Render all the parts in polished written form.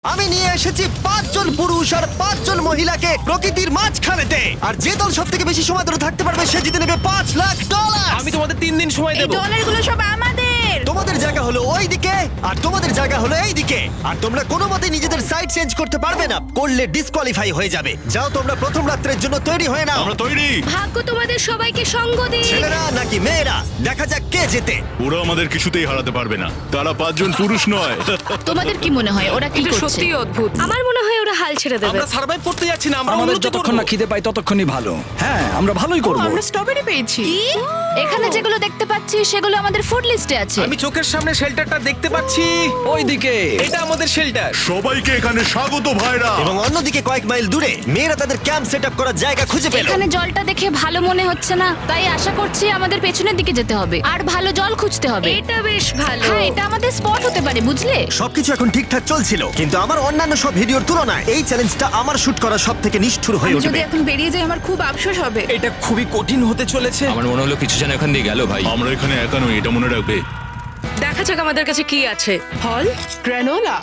আমি নিয়ে এসেছি 5 জন পুরুষ আর 5 জন মহিলাকে প্রকৃতির মাঝখানেতে, আর যে দল সব থেকে বেশি সময় ধরে থাকতে পারবে সে জিতে নেবে $5,00,000। আমি তোমাদের 3 দিন সময় এই দেব। ডলারগুলো সব আমাদের। তোমাদের জায়গা হলো ওই দিকে আর তোমাদের জায়গা হলো এই দিকে, আর তোমরা কোনো মতে নিজেদের সাইড চেঞ্জ করতে পারবে না, করলে ডিসকোয়ালিফাই হয়ে যাবে। যাও তোমরা প্রথম রাত্রের জন্য তৈরি হয়ে নাও। আমরা তৈরি। ভাগ্য তোমাদের সবাইকে সঙ্গ দিক। ছেলেরা নাকি মেয়েরা, দেখা যাক কে জেতে। ওরা আমাদের কিছুতেই হারাতে পারবে না, তারা 5 জন পুরুষ নয়। তোমাদের কি মনে হয় ওরা কি করছে? সত্যি অদ্ভুত। আমার মনে হয় ওরা হাল ছেড়ে দেবে। আমরা সার্ভাইভ করতে যাচ্ছি না, আমরা আমাদের উন্নতি যতক্ষণ না করব। খিদে পাই ততক্ষণই ভালো। হ্যাঁ, আমরা ভালোই করব। আমরা স্ট্রবেরি পেয়েছি। এখানে যেগুলো দেখতে পাচ্ছি সেগুলো আমাদের ফুড লিস্টে আছে। আমি চোখের সামনে শেল্টারটা দেখতে পাচ্ছি। ওইদিকে এটা আমাদের শেল্টার। সবাইকে এখানে স্বাগত ভাইরা। এবং অন্যদিকে কয়েক মাইল দূরে মেয়েরা তাদের ক্যাম্প সেট আপ করার জায়গা খুঁজে পেল। এখানে জলটা দেখে ভালো মনে হচ্ছে না, তাই আশা করছি আমাদের পেছনের দিকে যেতে হবে আর ভালো জল খুঁজতে হবে। এটা বেশ ভালো। হ্যাঁ, এটা আমাদের স্পট হতে পারে, বুঝলে? সবকিছু এখন ঠিকঠাক চলছিল, কিন্তু আমার অন্যান্য সব ভিডিওর তুলনায় এই চ্যালেঞ্জটা আমার শুট করা সব থেকে নিষ্ঠুর হয়ে যদি উঠবে। এখন বেরিয়ে যাই আমার খুব আফসোস হবে। এটা খুবই কঠিন হতে চলেছে। আমার মনে হলো কিছু যেন এখান দিয়ে গেল ভাই। আমরা এখানে একা নই, এটা মনে রাখবে। দেখা যাক আমাদের কাছে কি আছে। ফল, গ্রানোলা।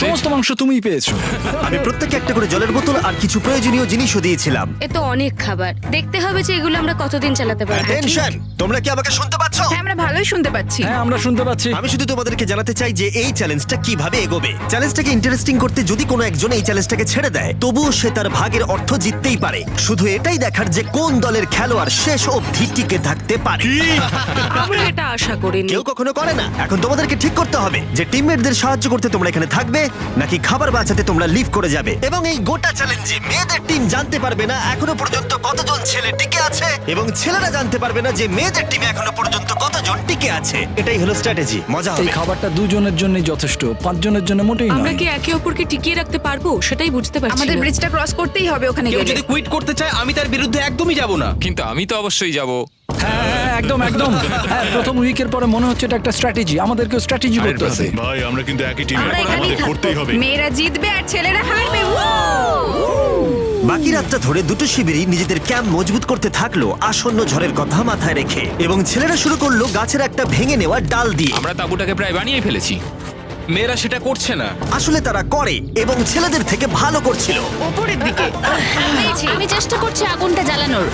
সমস্ত মাংস তুমিই পেয়েছো। আমি প্রত্যেককে একটা করে জলের বোতল আর কিছু প্রয়োজনীয় জিনিসও দিয়েছিলাম। এ তো অনেক খাবার। দেখতে হবে যে এগুলো আমরা কতদিন চালাতে পারবো। টেনশন, তোমরা কি আমাকে শুনতে পাচ্ছ? হ্যাঁ, আমরা ভালোই শুনতে পাচ্ছি। হ্যাঁ, আমরা শুনতে পাচ্ছি। আমি শুধু তোমাদেরকে জানাতে চাই যে এই চ্যালেঞ্জটা কিভাবে এগোবে। চ্যালেঞ্জটাকে ইন্টারেস্টিং করতে যদি কোনো একজন এই চ্যালেঞ্জটাকে ছেড়ে দেয়, তবুও সে তার ভাগের অর্থ জিততেই পারে। শুধু এটাই দেখার যে কোন দলের খেলোয়াড় শেষ অবধি টিকে থাকতে পারে। আমরা এটা আশা করিনি। কেউ কখনো করে না। এখন তোমাদেরকে ঠিক করতে হবে যে টিমমেটদের সাহায্য করতে তোমরা এখানে থাকবে নাকি খাবার বাঁচাতে তোমরা লিভ করে যাবে। এবং এই গোটা চ্যালেঞ্জে মেয়েদের টিম জানতে পারবে না এখনো পর্যন্ত কতজন ছেলে টিকে আছে, এবং ছেলেরা জানতে পারবে না যে মেয়েদের টিমে এখনো পর্যন্ত কতজন টিকে আছে। এটাই হলো স্ট্র্যাটেজি। মজা এই হবে। খাবারটা দুজনের জন্যই যথেষ্ট, 5 জনের জন্য মোটেই আমরা নয়। কি একে অপরকে টিকিয়ে রাখতে পারবো সেটাই বুঝতে পারছি আমাদের না। ব্রিজটা ক্রস করতেই হবে ওখানে কেউ গেলে। যদি কুইট করতে চায় আমি তার বিরুদ্ধে একদমই যাব না। কিন্তু আমি তো অবশ্যই যাব। হ্যাঁ, হ্যাঁ, একদম একদম। হ্যাঁ, প্রথম উইকের পরে মনে হচ্ছে এটা একটা স্ট্র্যাটেজি। আমাদেরকেও স্ট্র্যাটেজি করতে হবে। ভাই আমরা কিন্তু একই টিমে, আমরা এখানেই আমাদের থাকবো। করতেই হবে। মেয়েরা জিতবে আর ছেলেরা হারবে। বাকি রাতটা ধরে দুটো শিবিরই নিজেদের ক্যাম্প মজবুত করতে থাকলো আসন্ন ঝড়ের কথা মাথায় রেখে, এবং ছেলেরা শুরু করলো গাছের একটা ভেঙে নেওয়া ডাল দিয়ে। আমরা তাঁবুটাকে প্রায় বানিয়ে ফেলেছি। মেয়েরা সেটা করছে না। আসলে তারা করে এবং ছেলেদের থেকে ভালো করছিল। উপরের দিকে। আমি চেষ্টা করছি আগুনটা জ্বালানোর।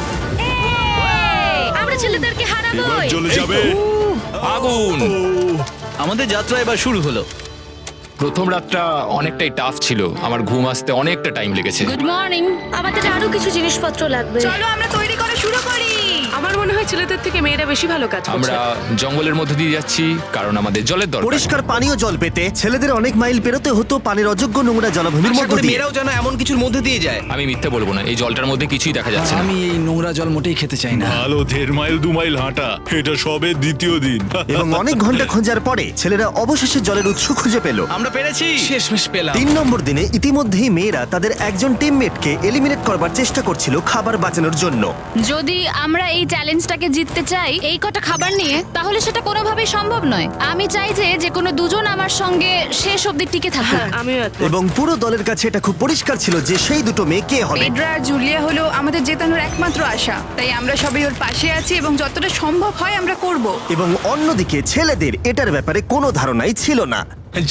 আমরা ছেলেদেরকে হারাবো। এবার চলে যাবে। আগুন। আমাদের যাত্রা এবার শুরু হলো। প্রথম রাতটা অনেকটাই টাফ ছিল, আমার ঘুম আসতে অনেকটা টাইম লেগেছে। Good morning. আমাদের আরো কিছু জিনিসপত্র লাগবে। চলো আমরা তৈরি করা শুরু করি। আমার মনে হয় ছেলেদের থেকে মেয়েরা বেশি ভালো কাজ করছে। আমরা জঙ্গলের মধ্যে দিয়ে যাচ্ছি কারণ আমাদের জলের দরকার। পরিষ্কার পানীয় জল পেতে ছেলেদের অনেক মাইল পেরোতে হতো পানির অযোগ্য নোংরা জলাভূমির আশা মধ্য করি দিয়ে। মেয়েরাও যেন এমন কিছুর মধ্যে দিয়ে যায়। আমি মিথ্যে বলবো না, এই জলটার মধ্যে কিছুই দেখা যাচ্ছে না। আমি এই নোংরা জল মোটেই খেতে চাই না। ভালো 1.5 মাইল 2 মাইল হাঁটা, এটা সবে দ্বিতীয় দিন। এবং অনেক ঘন্টা খোঁজার পরে ছেলেরা অবশেষে জলের উৎস খুঁজে পেল। আমরা পেরেছি, শেষমেশ পেলাম। 3 নম্বর দিনে ইতিমধ্যেই মেয়েরা তাদের একজন টিমমেটকে এলিমিনেট করবার চেষ্টা করছিল খাবার বাঁচানোর জন্য। যদি আমরা এই চ্যালেঞ্জটাকে জিততে চাই এই কটা খাবার নিয়ে, তাহলে সেটা কোনোভাবেই সম্ভব নয়। আমি চাই যে কোনো দুজন আমার সঙ্গে শেষ অবধি টিকে থাকুক। আমিও একমত। এবং পুরো দলের কাছে এটা খুব পরিষ্কার ছিল যে সেই দুটো মেয়ে কে হবে। পেড্রা আর জুলিয়া হলো আমাদের জেতানোর একমাত্র আশা, তাই আমরা সবাই ওর পাশে আছি এবং যতটা সম্ভব হয় আমরা করব। এবং অন্যদিকে ছেলেদের এটার ব্যাপারে কোনো ধারণাই ছিল না।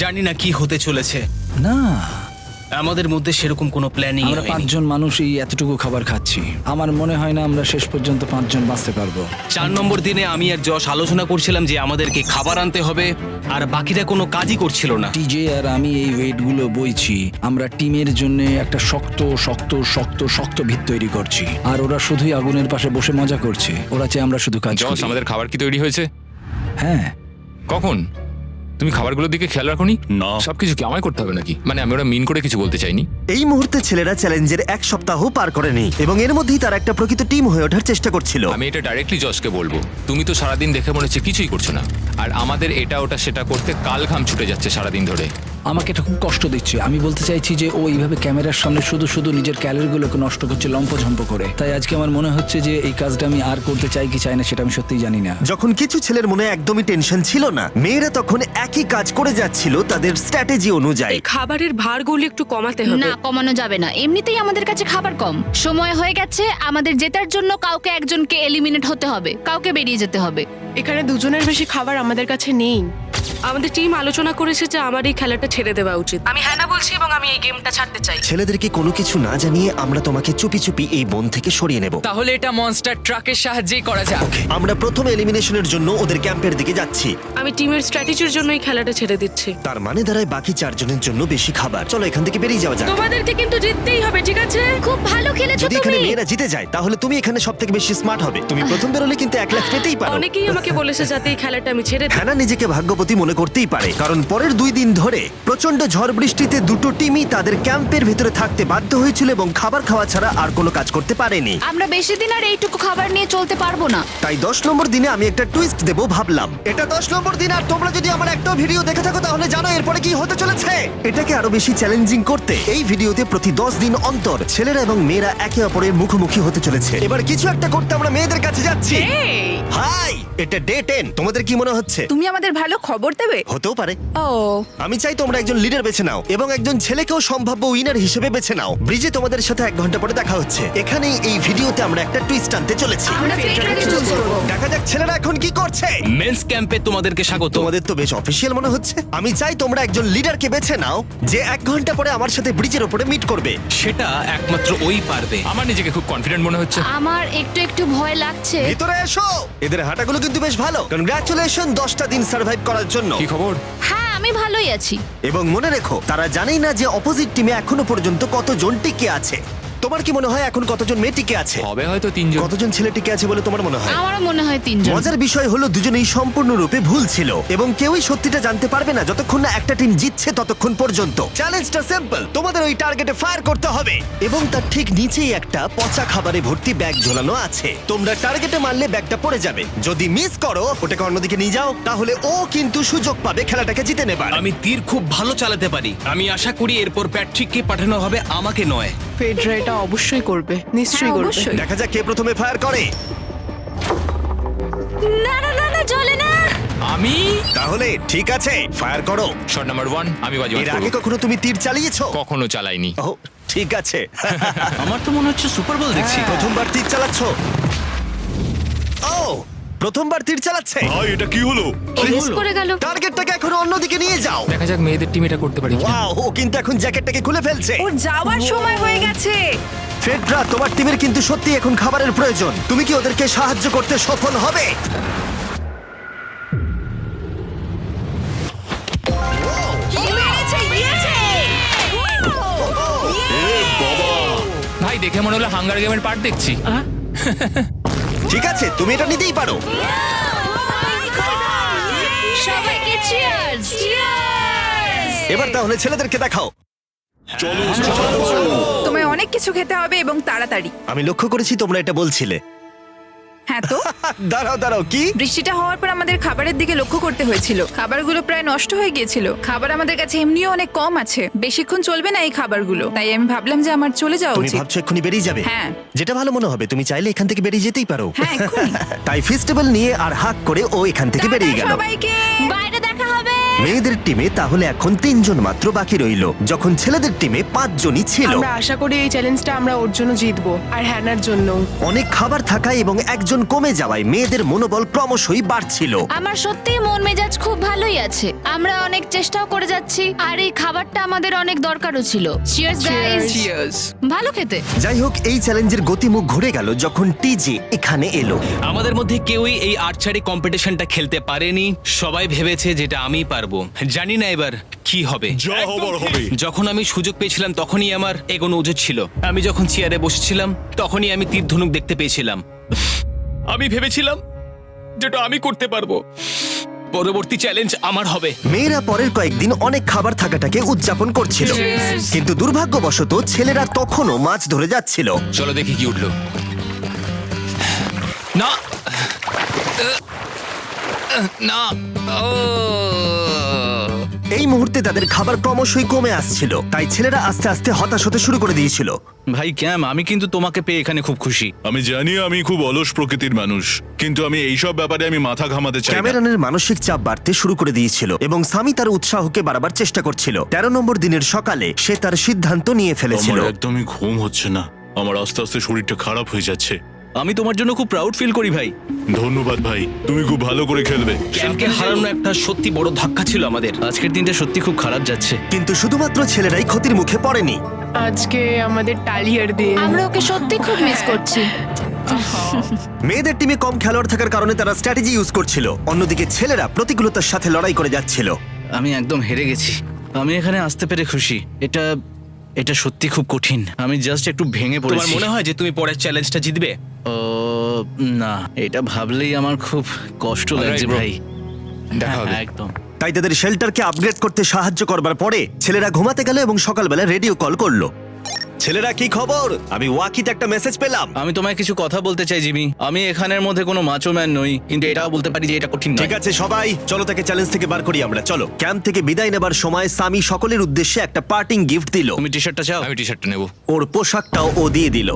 জানি না কি হতে চলেছে। না, আমাদের মধ্যে সেরকম কোনো প্ল্যানিং আমরা 5 জন মানুষ এই এতটুকু খাবার খাচ্ছি। আমার মনে হয় না আমরা শেষ পর্যন্ত 5 জন বাঁচতে পারবো। 4 নম্বর দিনে আমি আর যশ আলোচনা করছিলাম যে আমাদেরকে খাবার আনতে হবে, আর বাকিরা কোনো কাজই করছিল না। টিজে আর আমি এই ওয়েটগুলো বইছি। আমরা টিমের জন্য একটা শক্ত শক্ত শক্ত শক্ত ভিত তৈরি করছি, আর ওরা শুধুই আগুনের পাশে বসে মজা করছে। ওরা চাই আমরা শুধু কাজ জস, করি। আমাদের খাবার কি তৈরি হয়েছে? হ্যাঁ, কখন? তুমি খাবারগুলোর দিকে খেয়াল রাখোনি? না। সবকিছু কি আমায় করতে হবে নাকি? মানে আমি ওরা মিন করে কিছু বলতে চাইনি। এই মুহূর্তে ছেলেরা চ্যালেঞ্জের 1 সপ্তাহ পার করেনি, এবং এর মধ্যেই তারা একটা প্রকৃত টিম হয়ে ওঠার চেষ্টা করছিল। আমি এটা ডাইরেক্টলি জসকে বলবো। তুমি তো সারাদিন দেখে মনে হচ্ছে কিছুই করছো না, আর আমাদের এটা ওটা সেটা করতে কাল ঘাম ছুটে যাচ্ছে সারাদিন ধরে। আমাকে এটা খুব কষ্ট দিচ্ছে। আমি বলতে চাইছি যে ও এইভাবে ক্যামেরার সামনে শুধু শুধু নিজের ক্যালোরিগুলোকে নষ্ট করছে লম্পঝম্প করে। তাই আজকে আমার মনে হচ্ছে যে এই কাজটা আমি আর করতে চাই কি চাই না সেটা আমি সত্যিই জানি না। যখন কিছু ছেলের মনে একদমই টেনশন ছিল না, মেয়েরা তখন একই কাজ করে যাচ্ছিল তাদের স্ট্র্যাটেজি অনুযায়ী। এই খাবারের ভারগুলো একটু কমাতে হবে। না, কমানো যাবে না। এমনিতেই আমাদের কাছে খাবার কম। সময় হয়ে গেছে আমাদের জেতার জন্য কাউকে একজনকে এলিমিনেট হতে হবে, কাউকে বেরিয়ে যেতে হবে। এখানে দুজনের বেশি খাবার আমাদের কাছে নেই। আমাদের টিম আলোচনা করেছে যে আমার এই খেলাটা ছেড়ে দেওয়া উচিত। আমি হ্যাঁ না বলছি এবং আমি এই গেমটা ছাড়তে চাই। ছেলেদেরকে কোনো কিছু না জানিয়ে আমরা তোমাকে চুপি চুপি এই বন থেকে সরিয়ে নেব। তাহলে এটা মনস্টার ট্রাকের সাহায্যেই করা যাক। আমরা প্রথম এলিমিনেশনের জন্য ওদের ক্যাম্পের দিকে যাচ্ছি। আমি টিমের স্ট্র্যাটেজির জন্য এই খেলাটা ছেড়ে দিচ্ছি। তার মানে দাঁড়ায় বাকি 4 জনের জন্য বেশি খাবার। চলো এখান থেকে বেরিয়ে যাওয়া যাক। তোমাদেরকে কিন্তু জিততেই হবে, ঠিক আছে? খুব ভালো খেলেছো যদি এখানে তুমি। মেয়েরা জিতে যায় তাহলে তুমি এখানে সব থেকে বেশি স্মার্ট হবে। তুমি প্রথম বেরোলে কিন্তু 1 লাখ পেতেই পারো। অনেকেই আমাকে বলেছে যাতে এই খেলাটা আমি ছেড়ে দিই। হ্যানা নিজেকে ভাগ্যবতী মনে করতেই পারে, কারণ পরের 2 দিন ধরে প্রচন্ড ঝড় বৃষ্টিতে দুটো টিমই তাদের ক্যাম্পের ভিতরে থাকতে বাধ্য হয়েছিল এবং খাবার খাওয়া ছাড়া আর কোনো কাজ করতে পারেনি। আমরা বেশি দিন আর এইটুকু খাবার নিয়ে চলতে পারবো না। তাই 10 নম্বর দিনে আমি একটা টুইস্ট দেব ভাবলাম। এটা 10 নম্বর দিন আর তোমরা যদি আমার একটা ভিডিও দেখে থাকো তাহলে জানো এরপরে কি হতে চলেছে। এটাকে আরো বেশি চ্যালেঞ্জিং করতে এই ভিডিওতে প্রতি 10 দিন অন্তর ছেলেরা এবং মেয়েরা একে অপরের মুখোমুখি হতে চলেছে। এবার কিছু একটা করতে আমরা মেয়েদের কাছে যাচ্ছি। হাই, এটা ডে 10। তোমাদের কি মনে হচ্ছে? তুমি আমাদের ভালো খবর দেবে? হতেও পারে। ও, আমি চাই তোমরা একজন লিডার বেছে নাও এবং একজন ছেলেকেও সম্ভাব্য উইনার হিসেবে বেছে নাও। ব্রিজে তোমাদের সাথে 1 ঘন্টা পরে দেখা হচ্ছে। এখানেই এই ভিডিওতে আমরা একটা টুইস্ট আনতে চলেছি। আমরা ফেডরারকে চুজ করব। দেখা যাক ছেলেরা এখন কি করছে। মেন্স ক্যাম্পে তোমাদেরকে স্বাগত। তোমাদের তো বেশ অফিসিয়াল মনে হচ্ছে। আমি চাই তোমরা একজন লিডারকে বেছে নাও যে 1 ঘন্টা পরে আমার সাথে ব্রিজের উপরে মিট করবে। সেটা একমাত্র ওই পারবে। আমার নিজেকে খুব কনফিডেন্ট মনে হচ্ছে। আমার একটু একটু ভয় লাগছে। ভিতরে এসো। এদের হাঁটাগুলো কিন্তু বেশ ভালো। কনগ্রাচুলেশন 10টা দিন সার্ভাইভ করার জন্য। কি খবর? হ্যাঁ, আমি ভালোই আছি। এবং মনে রেখো তারা জানেই না যে অপোজিট টিমে এখনো পর্যন্ত কতজন টিকে আছে। তোমার কি মনে হয় এখন কতজন মেয়ে টিকে আছে? হবে হয়তো 3 জন। কতজন ছেলে টিকে আছে বলে তোমার মনে হয়? আমারও মনে হয় 3 জন। মজার বিষয় হলো দুজনেই সম্পূর্ণরূপে ভুল ছিল এবং কেউই সত্যিটা জানতে পারবে না যতক্ষণ না একটা টিম জিতছে ততক্ষণ পর্যন্ত। চ্যালেঞ্জটা সিম্পল, তোমাদের ওই টার্গেটে ফায়ার করতে হবে এবং তার ঠিক নিচেই একটা পচা খাবারে ভর্তি ব্যাগ ঝোলানো আছে। তোমরা টার্গেটে মারলে ব্যাগটা পড়ে যাবে। যদি মিস করো ওটাকে অন্যদিকে নিয়ে যাও, তাহলে ও কিন্তু সুযোগ পাবে খেলাটাকে জিতে নেবার। আমি তীর খুব ভালো চালাতে পারি। আমি আশা করি এরপর প্যাট্রিককে পাঠানো হবে, আমাকে নয়। ফেডরা এটা অবশ্যই করবে, নিশ্চয়ই হ্যাঁ, করবে। অবশ্যই। দেখা যাক কে প্রথমে ফায়ার করে। না না না না, চলে না। আমি তাহলে ঠিক আছে, ফায়ার করো। শট নাম্বার 1 আমি বাজি এর আগে কখনো তুমি তীর চালিয়েছো? কখনো চালাইনি। ও ঠিক আছে। আমার তো মনে হচ্ছে সুপার বল দেখছি। প্রথমবার তীর চালাচ্ছো? ও প্রথমবার তীর চালাচ্ছে। ভাই এটা কি হলো? মিস করে গেল। টার্গেটটাকে এখন অন্যদিকে নিয়ে যাও। দেখা যাক মেয়েদের টিম এটা করতে পারি কিনা। ওয়াও, ও কিন্তু এখন জ্যাকেটটাকে খুলে ফেলছে। ওর যাওয়ার সময় হয়ে গেছে। ফেডরা, তোমার টিমের কিন্তু সত্যি এখন খাবারের প্রয়োজন। তুমি কি ওদেরকে সাহায্য করতে সফল হবে? ভাই দেখে মনে হলো হাঙ্গার গেমের পার্ট দেখছি। ঠিক আছে, তুমি এটা নিতেই পারো। সবাইকে চিয়ার্স। চিয়ার্স। এবার তাহলে ছেলেদেরকে দেখাও। তোমায় অনেক কিছু খেতে হবে এবং তাড়াতাড়ি। আমি লক্ষ্য করেছি তোমরা এটা বলছিলে। হ্যাঁ তো, দাঁড়াও দাঁড়াও, কি? বৃষ্টিটা হওয়ার পর আমাদের খাবারের দিকে লক্ষ্য করতে হয়েছিল। খাবারগুলো প্রায় নষ্ট হয়ে গিয়েছিল। খাবার আমাদের কাছে এমনিও অনেক কম আছে, বেশিক্ষণ চলবে না এই খাবারগুলো। তাই আমি ভাবলাম যে আমার চলে যাওয়া তুমি উচিত। ভাবছো এক্ষুনি বেরিয়ে যাবে? হ্যাঁ। যেটা ভালো মনে হবে। তুমি চাইলে এখান থেকে বেরিয়ে যেতেই পারো। হ্যাঁ, এক্ষুনি। তাই ফেস্টিভ্যাল নিয়ে আর হাক করে ও এখান থেকে বেরিয়ে গেল। সবাইকে বাইরে দেখা হবে। মেয়েদের টিমে তাহলে এখন 3 জন মাত্র বাকি রইল, যখন ছেলেদের টিমে 5 জনই ছিল। আমরা আশা করি এই চ্যালেঞ্জটা আমরা ওর জন্য জিতবো আর হ্যানার জন্য। অনেক খাবার থাকায় এবং একজন কমে যাওয়ায় মেয়েদের মনোবল ক্রমশই বাড়ছিল। আমার সত্যিই মন মেজাজ খুব ভালোই আছে। আমরা অনেক চেষ্টাও করে যাচ্ছি আর এই খাবারটা আমাদের অনেক দরকারও ছিল। Cheers guys. ভালো খেতে। যাই হোক, এই চ্যালেঞ্জের গতিমুখ ঘুরে গেল যখন টিজে এখানে এলো। আমাদের মধ্যে কেউই এই আর্চারি কম্পিটিশনটা খেলতে পারেনি। সবাই ভেবেছে যেটা আমি পারবো। জানি না এবার কি হবে। যা হবার হবে। যখন আমি সুযোগ পেয়েছিলাম তখনই আমার এগোনো উচিত ছিল। আমি যখন চেয়ারে বসেছিলাম তখনই আমি তীর ধনুক দেখতে পেয়েছিলাম। আমি ভেবেছিলাম যেটা আমি করতে পারবো। পরবর্তী চ্যালেঞ্জ আমার হবে। মেয়েরা পরের কয়েকদিন অনেক খাবার থাকাটাকে উদযাপন করছিল, কিন্তু দুর্ভাগ্যবশত ছেলেরা তখনও মাছ ধরে যাচ্ছিল। চলো দেখি কি উঠলো। না না ও এই মুহূর্তে তাদের খাবার ক্রমশই কমে আসছিল, তাই ছেলেরা আস্তে আস্তে হতাশ হতে শুরু করে দিয়েছিল। ভাই ক্যাম, আমি কিন্তু তোমাকে পেয়ে এখানে খুব খুশি। আমি জানি আমি খুব অলস প্রকৃতির মানুষ, কিন্তু আমি এইসব ব্যাপারে আমি মাথা ঘামাতে চাই না। ক্যামেরনের মানসিক চাপ বাড়তে শুরু করে দিয়েছিল এবং সামি তার উৎসাহকে বাড়াবার চেষ্টা করছিল। 13 নম্বর দিনের সকালে সে তার সিদ্ধান্ত নিয়ে ফেলেছিল। আমার একদমই ঘুম হচ্ছে না। আমার আস্তে আস্তে শরীরটা খারাপ হয়ে যাচ্ছে। আমি তোমার জন্য খুব প্রাউড ফিল করি ভাই। ধন্যবাদ ভাই, তুমি খুব ভালো করে খেলবে। ক্যাম্পকে হারানো একটা সত্যি বড় ধাক্কা ছিল আমাদের। আজকের দিনটা সত্যি খুব খারাপ যাচ্ছে। কিন্তু শুধুমাত্র ছেলেরাই ক্ষতির মুখে পড়েনি। আজকে আমাদের টালিয়ার দিন। আমরা ওকে সত্যি খুব মিস করছি। মেয়েদের টিমে কম খেলোয়াড় থাকার কারণে তারা স্ট্র্যাটেজি ইউজ করছিল, অন্যদিকে ছেলেরা প্রতিকূলতার সাথে লড়াই করে যাচ্ছিল। আমি একদম হেরে গেছি। আমি এখানে আসতে পেরে খুশি। এটা সত্যি খুব কঠিন। আমি জাস্ট একটু ভেঙে তোমার পড়েছি। মনে হয় যে তুমি পরের চ্যালেঞ্জটা জিতবে? ও না, এটা ভাবলেই আমার খুব কষ্ট লাগছে bro. ভাই। দেখা হবে। হ্যাঁ, একদম। তাই তাদের শেল্টারকে আপগ্রেড করতে সাহায্য করবার পরে ছেলেরা ঘুমাতে গেল এবং সকালবেলা রেডিও কল করলো। ছেলেরা, কি খবর? আমি ওয়াকিতে একটা মেসেজ পেলাম। আমি তোমায় কিছু কথা বলতে চাই জিমি। আমি এখানের মধ্যে কোনো মাচো ম্যান নই, কিন্তু এটাও বলতে পারি যে এটা কঠিন নয়। ঠিক আছে সবাই, চলো তাকে চ্যালেঞ্জ থেকে বার করি আমরা। চলো। ক্যাম্প থেকে বিদায় নেবার সময় সামি সকলের উদ্দেশ্যে একটা পার্টিং গিফট দিল। তুমি টি শার্টটা চাও? আমি টি শার্টটা নেবো, ওর পোশাকটাও ও দিয়ে দিল।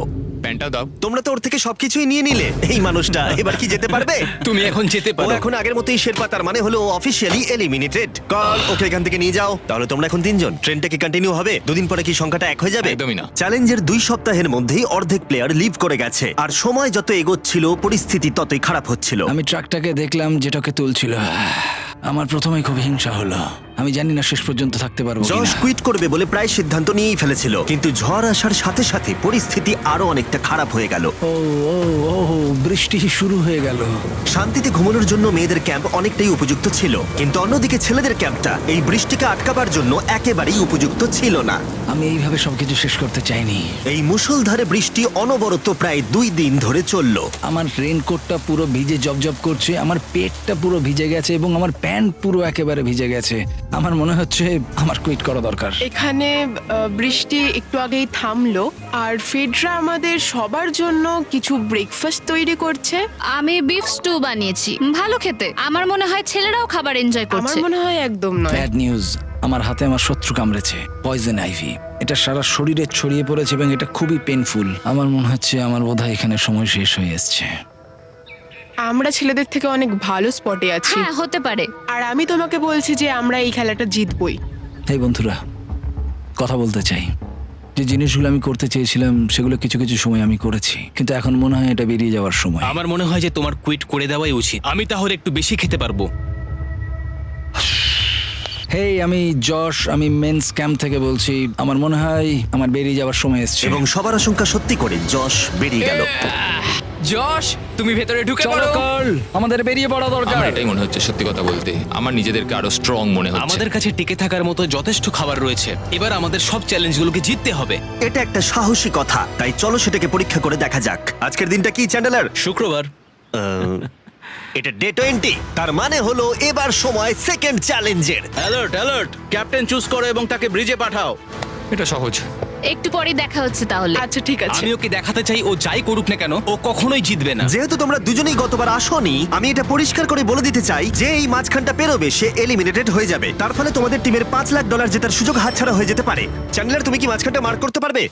প্যান্টটাও দাও। তোমরা তো ওর থেকে সবকিছুই নিয়ে নিলে। এই মানুষটা এবার কি যেতে পারবে? তুমি এখন যেতে ও পারো। এখন আগের মতোই শেরপা, তার মানে হলো অফিসিয়ালি এলিমিনেটেড। কল ওকে এখান থেকে নিয়ে যাও। তাহলে তোমরা এখন 3 জন। ট্রেনটা কি কন্টিনিউ হবে? দুদিন পরে কি সংখ্যাটা 1 হয়ে যাবে? একদমই না। চ্যালেঞ্জের 2 সপ্তাহের মধ্যেই অর্ধেক প্লেয়ার লিভ করে গেছে, আর সময় যত এগোচ্ছিল পরিস্থিতি ততই খারাপ হচ্ছিল। আমি ট্রাকটাকে দেখলাম যেটাকে তুলছিল। আমার প্রথমেই খুব হিংসা হলো। আমি জানি না শেষ পর্যন্ত থাকতে পারবো জশ কিনা। কুইট করবে বলে প্রায় সিদ্ধান্ত নিয়েই ফেলেছিল, কিন্তু ঝড় আসার সাথে সাথে পরিস্থিতি আরো অনেকটা খারাপ হয়ে গেল। ও ও ও বৃষ্টি শুরু হয়ে গেল। শান্তিতে ঘুমানোর জন্য মেয়েদের ক্যাম্প অনেকটাই উপযুক্ত ছিল, কিন্তু অন্যদিকে ছেলেদের ক্যাম্পটা এই বৃষ্টিকে আটকাবার জন্য একেবারেই উপযুক্ত ছিল না। আমি এইভাবে সবকিছু শেষ করতে চাইনি। এই মুষলধারে বৃষ্টি অনবরত প্রায় 2 দিন ধরে চলল। আমার রেনকোটটা পুরো ভিজে জবজব করছে, আমার পেটটা পুরো ভিজে গেছে এবং আমার প্যান্ট পুরো একেবারে ভিজে গেছে। আমার মনে হচ্ছে আমার কুইট করা দরকার। এখানে বৃষ্টি একটু আগেই থামলো, আর ফেডরা আমাদের সবার জন্য কিছু ব্রেকফাস্ট তৈরি করছে। আমি বিফ স্টু বানিয়েছি, ভালো খেতে। আমার মনে হয় ছেলেরাও খাবার এনজয় আমার করছে। মনে হয় একদম নয়। ব্যাড নিউজ, আমার হাতে আমার শত্রু কামড়েছে, পয়জন আইভি। এটা সারা শরীরে ছড়িয়ে পড়েছে এবং এটা খুবই পেইনফুল। আমার মনে হচ্ছে আমার বোধহয় এখানে সময় শেষ হয়ে এসছে। আমরা ছেলেদের থেকে অনেক ভালো স্পটে আছি, হ্যাঁ, হতে পারে। আর আমি তোমাকে বলছি যে আমরা এই খেলাটা জিতবই। এই বন্ধুরা, কথা বলতে চাই। যে জিনিসগুলো আমি করতে চেয়েছিলাম সেগুলো কিছু কিছু সময় আমি করেছি, কিন্তু এখন মনে হয় এটা বেরিয়ে যাওয়ার সময়। আমার মনে হয় যে তোমার কুইট করে দেওয়াই উচিত। আমি তাহলে একটু বেশি খেতে পারবো। হেই, আমি যশ, আমি মেন্স ক্যাম্প থেকে বলছি। আমার মনে হয় আমার বেরিয়ে যাওয়ার সময় এসছে। এবং সবার আশঙ্কা সত্যি করে যশ বেরিয়ে গেল। যশ, তুমি ভেতরে ঢুকে চলো পড়ো। কার্ল, আমাদের বেরিয়ে পড়া দরকার। আমার এটাই মনে হচ্ছে, সত্যি কথা বলতে আমার নিজেদেরকে আরো স্ট্রং মনে হচ্ছে। আমাদের কাছে টিকে থাকার মতো যথেষ্ট খাবার রয়েছে। এবার আমাদের সব চ্যালেঞ্জগুলোকে জিততে হবে। এটা একটা সাহসী কথা, তাই চলো সেটাকে পরীক্ষা করে দেখা যাক। আজকের দিনটা কি চ্যান্ডেলার? শুক্রবার। এটা ডে 20, তার মানে হলো এবার সময় সেকেন্ড চ্যালেঞ্জের। অ্যালার্ট অ্যালার্ট, ক্যাপ্টেন চুজ করো এবং তাকে ব্রিজে পাঠাও। এটা সহজ। একটু পরেই দেখা হচ্ছে তাহলে। আচ্ছা ঠিক আছে। আমি ওকে দেখাতে চাই ও যাই করুক না কেন ও কখনোই জিতবে না। যেহেতু তোমরা দুজনেই গতবার আসোনি, আমি এটা পরিষ্কার করে বলে দিতে চাই যে এই মাঝখানটা পেরোবে সে এলিমিনেটেড হয়ে যাবে। তার ফলে তোমাদের টিমের $5 লাখ জেতার সুযোগ হাতছাড়া হয়ে যেতে পারে। চ্যান্ডেলার, তুমি কি মাঝখানটা মার্ক করতে পারবে?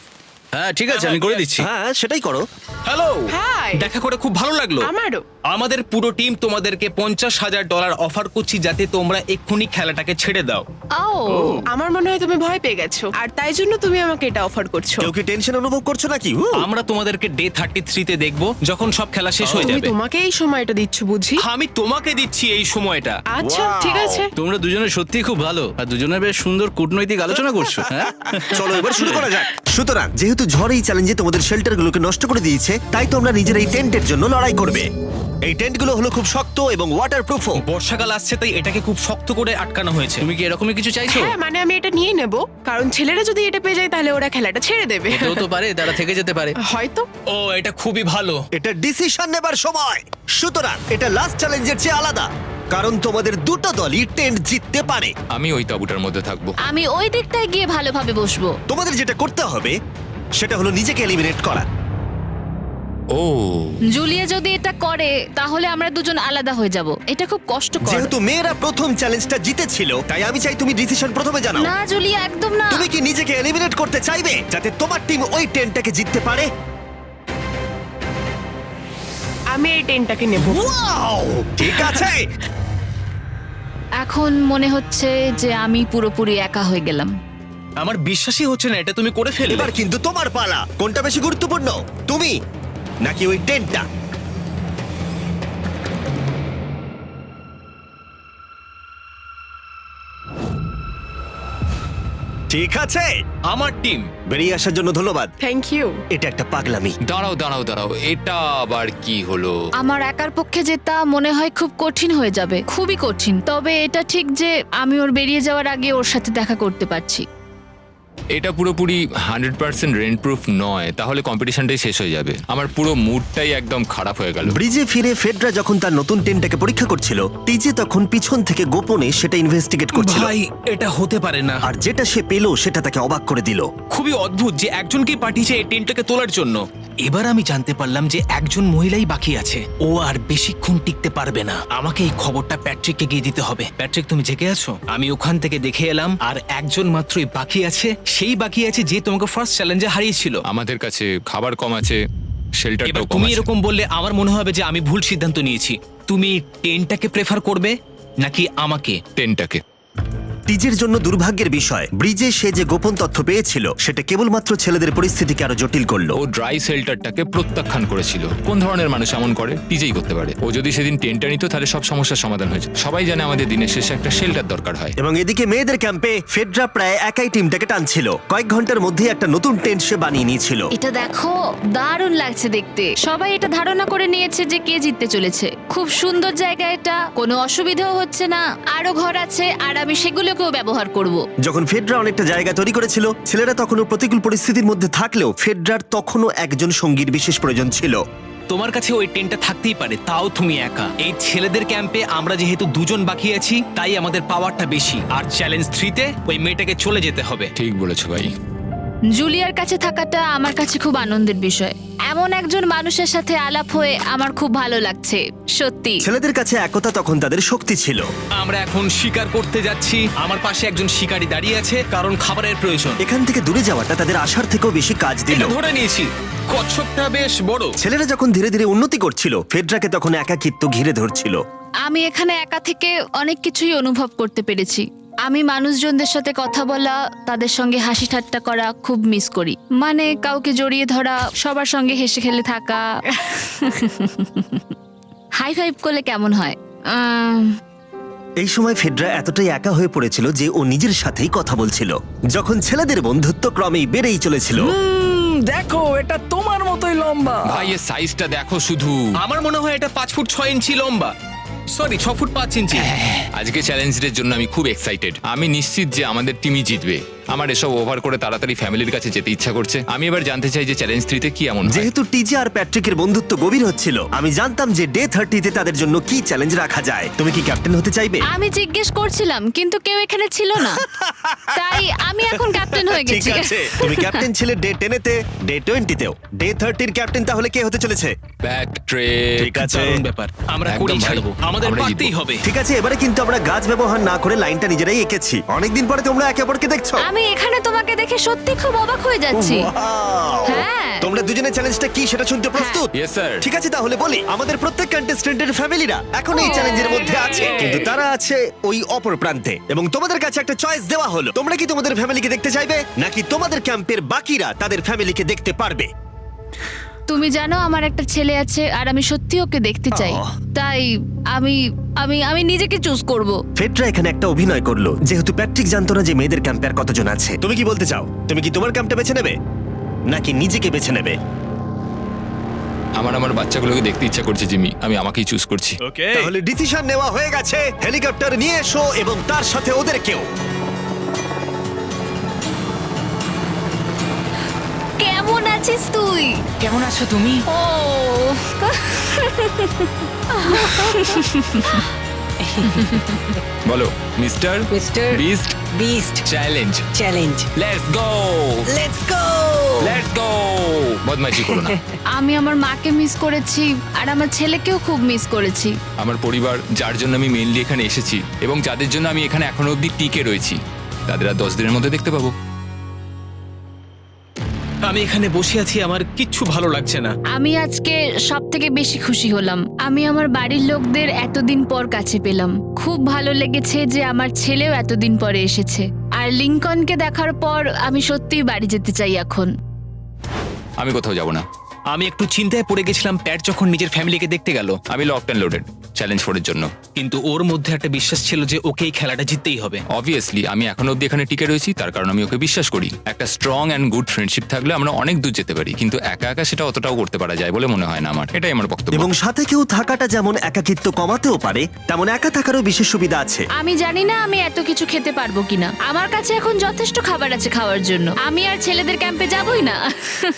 হ্যাঁ ঠিক আছে, আমি করে দিচ্ছি। হ্যাঁ, সেটাই করো। Hello, hi. দেখা করে খুব ভালো লাগলো। আমারও। আমাদের পুরো টিম তোমাদেরকে $50,000 অফার করছি যাতে তোমরা এক্ষুনি খেলাটাকে ছেড়ে দাও। ও, আমার মনে হয় তুমি ভয় পেয়ে গেছো, আর তাই জন্য তুমি আমাকে এটা অফার করছো। কেউ কি টেনশন অনুভব করছো নাকি? আমরা তোমাদেরকে ডে 33 তে দেখবো যখন সব খেলা শেষ হয়ে তুমি যাবে। তোমাকে এই সময়টা দিচ্ছ বুঝি? আমি তোমাকে দিচ্ছি এই সময়টা। আচ্ছা ঠিক আছে। তোমরা দুজনে সত্যি খুব ভালো, আর দুজনে বেশ সুন্দর কূটনৈতিক আলোচনা করছো। হ্যাঁ, চলো এবার শুরু করা যাক। সুতরাং যেহেতু ঝড় এই চ্যালেঞ্জে তোমাদের শেল্টারগুলোকে নষ্ট করে দিয়েছে, তাই তোমরা নিজের এই টেন্টের জন্য লড়াই করবে। এই টেন্টগুলো হলো খুব শক্ত এবং ওয়াটারপ্রুফও। বর্ষাকাল আসছে তাই এটাকে খুব শক্ত করে আটকানো হয়েছে। তুমি কি এরকমই কিছু চাইছো? হ্যাঁ মানে আমি এটা নিয়ে নেব, কারণ ছেলেরা যদি এটা পেয়ে যায় তাহলে ওরা খেলাটা ছেড়ে দেবে। হতেও তো পারে তারা থেকে যেতে পারে। হয়তো। ও, এটা খুবই ভালো। এটা ডিসিশন নেবার সময়। সুতরাং এটা লাস্ট চ্যালেঞ্জের চেয়ে আলাদা, কারণ তোমাদের দুটো দলই টেন্ট জিততে পারে। আমি ওই তাঁবুটার মধ্যে থাকবো। আমি ওই দিকটায় গিয়ে ভালোভাবে বসবো। তোমাদের যেটা করতে হবে সেটা হলো নিজেকে এলিমিনেট করা। ও, জুলিয়া যদি এটা করে তাহলে আমরা দুজন আলাদা হয়ে যাব। এটা খুব কষ্টকর। যেহেতু মেয়েরা প্রথম চ্যালেঞ্জটা জিতেছিল, তাই আমি চাই তুমি ডিসিশন প্রথমে জানাও। না জুলিয়া, একদম না। তুমি কি নিজেকে এলিমিনেট করতে চাইবে যাতে তোমার টিম ওই টেন্টটাকে জিততে পারে? আমি এই টেনটাকে নেব। ওয়াও, ঠিক আছে। এখন মনে হচ্ছে যে আমি পুরোপুরি একা হয়ে গেলাম। আমার বিশ্বাসই হচ্ছে না এটা তুমি করে ফেললে। এবার কিন্তু তোমার পালা। কোনটা বেশি গুরুত্বপূর্ণ, তুমি নাকি ওই টেন্টটা? ঠিক আছে, আমার টিম। বেরিয়ে আসার জন্য ধন্যবাদ। Thank you. এটা একটা পাগলামি। দাঁড়াও এটা আবার কি হলো? আমার একার পক্ষে জেতা মনে হয় খুব কঠিন হয়ে যাবে, খুবই কঠিন। তবে এটা ঠিক যে আমি ওর বেরিয়ে যাওয়ার আগে ওর সাথে দেখা করতে পারছি। এটা পুরোপুরি 100% রেন্ট প্রুফ নয়, তাহলে কম্পিটিশনটাই শেষ হয়ে যাবে। আমার পুরো মুডটাই একদম খারাপ হয়ে গেল। ব্রিজে ফিরে ফেডরা যখন তার নতুন টেন্টটাকে পরীক্ষা করছিল, টিজে তখন পিছন থেকে গোপনে সেটা ইনভেস্টিগেট করছিল। ভাই এটা হতে পারে না। আর যেটা সে পেল সেটা তাকে অবাক করে দিল। খুবই অদ্ভুত যে একজনকেই পাঠিয়েছে এই টেন্টটাকে তোলার জন্য। এবার আমি জানতে পারলাম যে একজন মহিলাই বাকি আছে। ও আর বেশিক্ষণ টিকতে পারবে না। আমাকে এই খবরটা প্যাট্রিককে গিয়ে দিতে হবে। প্যাট্রিক, তুমি জেগে আছো? আমি ওখান থেকে দেখে এলাম আর একজন মাত্রই বাকি আছে। সেই বাকি আছে যে তোমাকে ফার্স্ট চ্যালেঞ্জে হারিয়েছিল। আমাদের কাছে খাবার কম আছে, এবার শেল্টারটাও কম তুমি আছে। এরকম বললে আমার মনে হবে যে আমি ভুল সিদ্ধান্ত নিয়েছি। তুমি টেন্টটাকে প্রেফার করবে নাকি আমাকে? টেনটাকে। টিজের জন্য দুর্ভাগ্যের বিষয়, ব্রিজে সে যে গোপন তথ্য পেয়েছিল সেটা কেবলমাত্র ছেলেদের পরিস্থিতিকে আরো জটিল করলো। ও ড্রাই শেল্টারটাকে প্রত্যাখ্যান করেছিল। কোন ধরনের মানুষ এমন করে? টিজেই করতে পারে। ও যদি সেদিন টেন্টটা নিত তাহলে সব সমস্যার সমাধান হয়েছে। সবাই জানে আমাদের দিনের শেষে একটা শেল্টার দরকার হয়। এবং এদিকে মেয়েদের ক্যাম্পে ফেডরা প্রায় একাই টিমটাকে টানছিল। কয়েক ঘন্টার মধ্যে একটা নতুন টেন্ট সে বানিয়ে নিয়েছিল। এটা দেখো, দারুণ লাগছে দেখতে। সবাই এটা ধারণা করে নিয়েছে যে কে জিততে চলেছে। খুব সুন্দর জায়গা এটা, কোনো অসুবিধাও হচ্ছে না। আরো ঘর আছে আর আমি সেগুলোকেও ব্যবহার করব। যখন ফেডরা অনেকটা জায়গা তৈরি করেছিল, ছেলেরা তখনও প্রতিকূল পরিস্থিতির মধ্যে থাকলেও ফেডরার তখনও একজন সঙ্গীর বিশেষ প্রয়োজন ছিল। তোমার কাছে ওই টেন্টটা থাকতেই পারে, তাও তুমি একা। এই ছেলেদের ক্যাম্পে আমরা যেহেতু দুজন বাকি আছি, তাই আমাদের পাওয়ারটা বেশি। আর চ্যালেঞ্জ 3-তে ওই মেয়েটাকে চলে যেতে হবে। ঠিক বলেছো ভাই। জুলিয়ার কাছে থাকাটা আমার কাছে খুব আনন্দের বিষয়। এমন একজন মানুষের সাথে আলাপ হয়ে আমার খুব ভালো লাগছে, সত্যি। ছেলেদের কাছে একতা তখন তাদের শক্তি ছিল। আমরা এখন শিকার করতে যাচ্ছি। আমার পাশে একজন শিকারী দাঁড়িয়ে আছে, কারণ খাবারের প্রয়োজন। এখান থেকে দূরে যাওয়াটা তাদের আশার থেকেও বেশি কাজ দিল। এটা ধরে নিয়েছি। কচ্ছপটা বেশ বড়। ছেলেরা যখন ধীরে ধীরে উন্নতি করছিল, ফেডরাকে তখন একাকিত্ব ঘিরে ধরছিল। আমি এখানে একা থেকে অনেক কিছুই অনুভব করতে পেরেছি। আমি মানুষজনদের সাথে কথা বলা, তাদের সঙ্গে হাসি ঠাট্টা করা খুব মিস করি। মানে কাউকে জড়িয়ে ধরা, সবার সঙ্গে হেসে খেলে থাকা। হাই ফাইভ করলে কেমন হয়? এই সময় ফেডরা এতটাই একা হয়ে পড়েছিল যে ও নিজের সাথেই কথা বলছিল। যখন ছেলেদের বন্ধুত্ব ক্রমেই বেড়েই চলেছিল, দেখো এটা তোমার মতোই লম্বা। ভাই এর সাইজটা দেখো শুধু। আমার মনে হয় এটা 5 ফুট 6 ইঞ্চি লম্বা। সরি, 6 ফুট 5 ইঞ্চি। আজকে চ্যালেঞ্জের জন্য আমি খুব এক্সাইটেড। আমি নিশ্চিত যে আমাদের টিমই জিতবে। আমার এসব ওভার করে তাড়াতাড়ি ফ্যামিলির কাছে যেতে ইচ্ছা করছে। আমি এবার জানতে চাই যে চ্যালেঞ্জ 3-তে কি এমন হয়। যেহেতু টিজে আর প্যাট্রিকের বন্ধুত্ব গভীর হচ্ছিল, আমি জানতাম যে ডে 30-তে তাদের জন্য কি চ্যালেঞ্জ রাখা যায়। তুমি কি ক্যাপ্টেন হতে চাইবে? আমি জিজ্ঞেস করছিলাম কিন্তু কেউ এখানে ছিল না, তাই আমি এখন ক্যাপ্টেন হয়ে ঠিক গেছি। আছে, তুমি ক্যাপ্টেন ছিলে ডে 10-তে, ডে 20-তেও। ডে 30-র ক্যাপ্টেন তাহলে কে হতে চলেছে? প্যাট্রিক। ঠিক আছে, দারুণ ব্যাপার। আমরা একদম করেই ভাই। ছাড়বো। আমাদের আমরা পারতেই জিতবো। হবে। ঠিক আছে, এবারে কিন্তু আমরা গাছ ব্যবহার না করে লাইনটা নিজেরাই এঁকেছি। অনেকদিন পরে তোমরা একে অপরকে দেখছো। আমি এখানে তোমাকে দেখে সত্যি খুব অবাক হয়ে যাচ্ছি। Wow! হ্যাঁ। তোমরা দুজনের চ্যালেঞ্জটা কি সেটা শুনতে প্রস্তুত? Yes, sir. ঠিক আছে, তাহলে বলি, আমাদের প্রত্যেক কন্টেস্টেন্টের ফ্যামিলিরা এখন এই চ্যালেঞ্জের মধ্যে আছে, কিন্তু তারা আছে ওই অপর প্রান্তে। এবং তোমাদের কাছে একটা চয়েস দেওয়া হলো, তোমরা কি তোমাদের ফ্যামিলিকে দেখতে চাইবে নাকি তোমাদের ক্যাম্পের বাকিরা তাদের ফ্যামিলিকে দেখতে পারবে? তুমি জানো আমার একটা ছেলে আছে আর আমি সত্যি ওকে দেখতে চাই। তাই আমি আমি আমি নিজেকে চুজ করব। ফেডরা এখানে একটা অভিনয় করলো, যেহেতু প্যাট্রিক জানতো না যে মেয়েদের ক্যাম্পে আর কতজন আছে। তুমি কি বলতে চাও? তুমি কি তোমার ক্যাম্পটা বেছে নেবে নাকি নিজেকে বেছে নেবে? আমার বাচ্চাগুলোকে দেখতে ইচ্ছা করছে জিমি। আমি আমাকেই চুজ করছি। তাহলে ডিসিশন নেওয়া হয়ে গেছে। হেলিকপ্টার নিয়ে এসো এবং তার সাথে ওদেরকেও। কেমন আছিস তুই? কেমন আছো তুমি? ও বলো mister mister beast beast challenge. Challenge. Let's go, let's go. Let's go. বদমাইশি করো না। আমি আমার মাকে মিস করেছি আর আমার ছেলেকেও খুব মিস করেছি। আমার পরিবার, যার জন্য আমি মেইনলি এখানে এসেছি এবং যাদের জন্য আমি এখানে এখনো অবধি টিকে রয়েছি, তাদের আর 10 দিনের মধ্যে দেখতে পাবো। আমি এখানে বসে আছি, আমার কিচ্ছু ভালো লাগছে না। আমি আজকে সব থেকে বেশি খুশি হলাম। আমি আমার বাড়ির লোকদের এতদিন পর কাছে পেলাম। খুব ভালো লেগেছে যে আমার ছেলেও এতদিন পরে এসেছে। আর লিংকনকে দেখার পর আমি সত্যিই বাড়ি যেতে চাই এখন। আমি কোথাও যাব না। আমি একটু চিন্তায় পড়ে গেছিলাম প্যাট যখন নিজের ফ্যামিলিকে দেখতে গেল, আমি লকড অ্যান্ড লোডেড চ্যালেঞ্জ 4 এর জন্য। কিন্তু ওর মধ্যে একটা বিশ্বাস ছিল যে ওকে এই খেলাটা জিততেই হবে। অবভিয়াসলি আমি এখনো অব্দি এখানে টিকে রয়েছি, তার কারণ আমি ওকে বিশ্বাস করি। একটা স্ট্রং অ্যান্ড গুড ফ্রেন্ডশিপ থাকলে আমরা অনেক দূর যেতে পারি, কিন্তু একা একা সেটা অতটাও করতে পারা যায় বলে মনে হয় না আমার। এটাই আমার বক্তব্য। এবং সাথে কেউ থাকাটা যেমন একাকিত্ব কমাতেও পারে, তেমন একা থাকারও বিশেষ সুবিধা আছে। আমি জানি না আমি এত কিছু খেতে পারবো কিনা। আমার কাছে এখন যথেষ্ট খাবার আছে খাওয়ার জন্য। আমি আর ছেলেদের ক্যাম্পে যাবই না।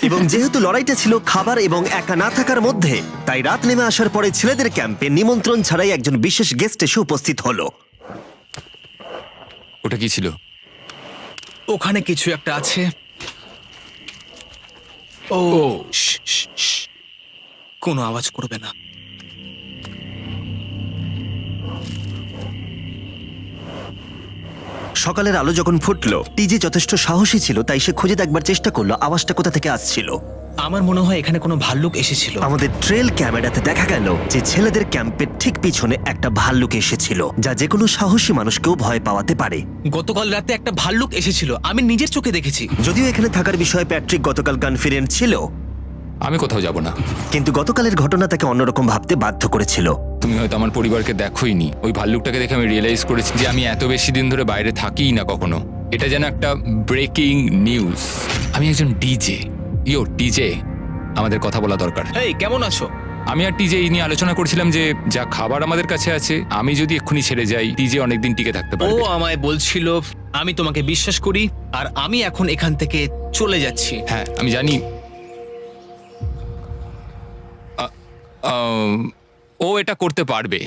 এবং যেহেতু লড়াইটা ছিল খাবার এবং একা না থাকার মধ্যে, তাই রাত নেমে আসার পরে ছেলেদের ক্যাম্পে নিমন্ত্রণ ছাড়াই একজন বিশেষ গেস্ট এসে উপস্থিত হলো। ওটা কি ছিল? ওখানে কিছু একটা আছে। ও শ্, শ্, শ্। কোনো আওয়াজ করবে না। সকালের আলো যখন ফুটলো, টিজে যথেষ্ট সাহসী ছিল, তাই সে খুঁজে দেখবার চেষ্টা করলো আওয়াজটা কোথা থেকে আসছিল। আমার মনে হয় এখানে কোনো ভাল্লুক এসেছিল। আমাদের ট্রেল ক্যামেরাতে দেখা গেল যে ছেলেদের ক্যাম্পের ঠিক পিছনে একটা ভাল্লুক এসেছিল, যা যে কোনো সাহসী মানুষকেও ভয় পাওয়াতে পারে। গতকাল রাতে একটা ভাল্লুক এসেছিল, আমি নিজের চোখে দেখেছি। যদিও এখানে থাকার বিষয়ে প্যাট্রিক গতকাল কনফিডেন্ট ছিল, আমি কোথাও যাব না। কিন্তু গতকালের ঘটনা তাকে অন্যরকম ভাবতে বাধ্য করেছিল। তুমি হয়তো আমার পরিবারকে দেখোইনি। ওই ভাল্লুকটাকে দেখে আমি রিয়েলাইজ করেছি যে আমি এত বেশি দিন ধরে বাইরে থাকিই না কখনো। এটা যেন একটা ব্রেকিং নিউজ। আমি একজন ডিজে। টিজে, আমাদের কথা বলা দরকার। এই কেমন আছো? আমি আর টিজে এই নিয়ে আলোচনা করছিলাম যে যা খাবার আমাদের কাছে আছে, আমি যদি এক্ষুনি ছেড়ে যাই টিজে অনেকদিন টিকে থাকতে ও পারবে। আমায় বলছিল আমি তোমাকে বিশ্বাস করি আর আমি এখন এখান থেকে চলে যাচ্ছি। হ্যাঁ আমি জানি। ও এটা করতে পারবে।